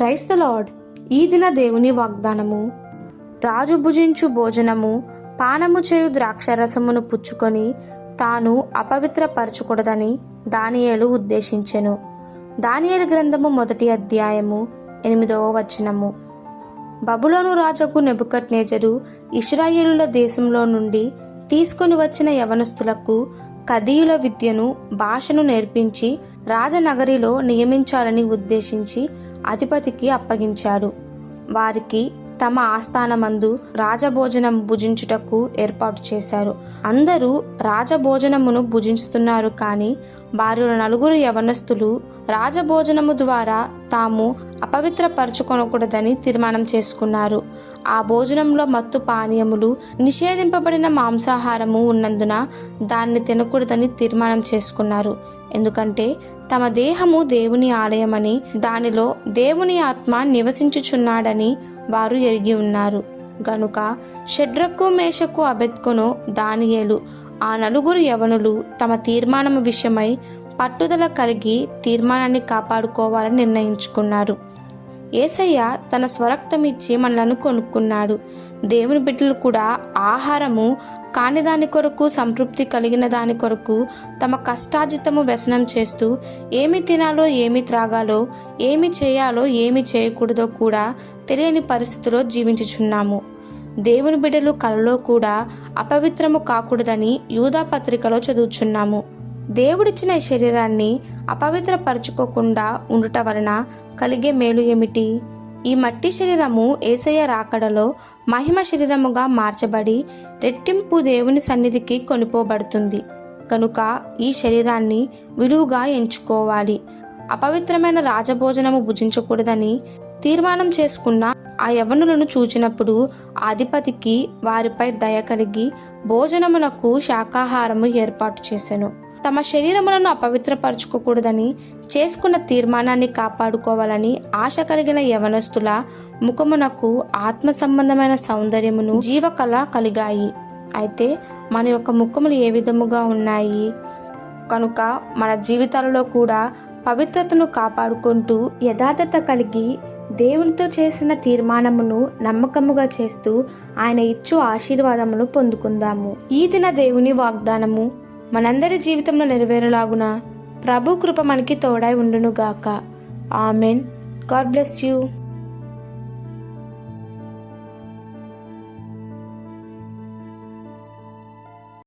Praise the lord. ఈ దిన దేవుని వాగ్దానము. రాజు భుజించు భోజనము పానము చేయు ద్రాక్షరసమును పుచ్చుకొని తాను అపవిత్రపరచకూడదని దానియేలు ఉద్దేశించెను. దానియేలు గ్రంథము 1వ అధ్యాయము 8వ వచనము. బబులోను రాజుకు నెబుకద్నెజరు ఇశ్రాయేలుల దేశంలో నుండి తీసుకొని వచ్చిన యవనస్తులకు కదీయుల విద్యను భాషను నేర్పించి రాజనగరిలో నియమించాలని ఉద్దేశించి అధిపతికి అప్పగించాడు. వారికి తమ ఆస్థానమందు రాజభోజనం భుజించుటకు ఏర్పాటు చేశారు. అందరూ రాజభోజనమును భుజిస్తున్నారు, కానీ వారిలో 4 యవనస్తులు రాజభోజనము ద్వారా తాము అపవిత్రపరచుకొనకూడదని తీర్మానం చేసుకున్నారు. ఆ భోజనంలో మత్తు పానీయములు, నిషేధింపబడిన మాంసాహారము ఉన్నందున దాన్ని తినకూడదని తీర్మానం చేసుకున్నారు. ఎందుకంటే తమ దేహము దేవుని ఆలయమని, దానిలో దేవుని ఆత్మ నివసించుచున్నాడని వారు ఎరిగి ఉన్నారు. గనుక షడ్రకు, మేషకు, అబేద్నెగో, దానియేలు ఆ 4 యవనులు తమ తీర్మానము విషయమై పట్టుదల కలిగి తీర్మానాన్ని కాపాడుకోవాలని నిర్ణయించుకున్నారు. యేసయ్య తన స్వరక్తమిచ్చి మనలను కొనుక్కున్నాడు. దేవుని బిడ్డలు కూడా ఆహారము కాని దాని కొరకు, సంతృప్తి కలిగిన దాని కొరకు తమ కష్టార్జితము వ్యసనం చేస్తూ ఏమి తినాలో, ఏమి త్రాగాలో, ఏమి చేయాలో, ఏమి చేయకూడదో కూడా తెలియని పరిస్థితిలో జీవించుచున్నాము. దేవుని బిడ్డలు కలలో కూడా అపవిత్రము కాకూడదని యూదా పత్రికలో చదువుచున్నాము. దేవుడిచ్చిన ఈ శరీరాన్ని అపవిత్రపరచుకోకుండా ఉండుట వలన కలిగే మేలు ఏమిటి? ఈ మట్టి శరీరము యేసయ్య రాకడలో మహిమ శరీరముగా మార్చబడి రెట్టింపు దేవుని సన్నిధికి కొనిపోబడుతుంది. కనుక ఈ శరీరాన్ని విలువగా ఎంచుకోవాలి. అపవిత్రమైన రాజభోజనము భుజించకూడదని తీర్మానం చేసుకున్న ఆ యవనులను చూచినప్పుడు అధిపతికి వారిపై దయ కలిగి భోజనమునకు శాకాహారము ఏర్పాటు చేసెను. తమ శరీరములను అపవిత్రపరచుకోకూడదని చేసుకున్న తీర్మానాన్ని కాపాడుకోవాలని ఆశ కలిగిన యవనస్తుల ముఖమునకు ఆత్మ సంబంధమైన సౌందర్యమును, జీవకళ కలిగాయి. అయితే మన యొక్క ముఖములు ఏ విధముగా ఉన్నాయి? కనుక మన జీవితాలలో కూడా పవిత్రతను కాపాడుకుంటూ యథార్థత కలిగి దేవునితో చేసిన తీర్మానమును నమ్మకముగా చేస్తూ ఆయన ఇచ్చు ఆశీర్వాదమును పొందుకుందాము. ఈ దిన దేవుని వాగ్దానము మనందరి జీవితంలో నెరవేరులాగున ప్రభు కృప మనకి తోడై ఉండునుగాక. ఆమెన్. God bless you.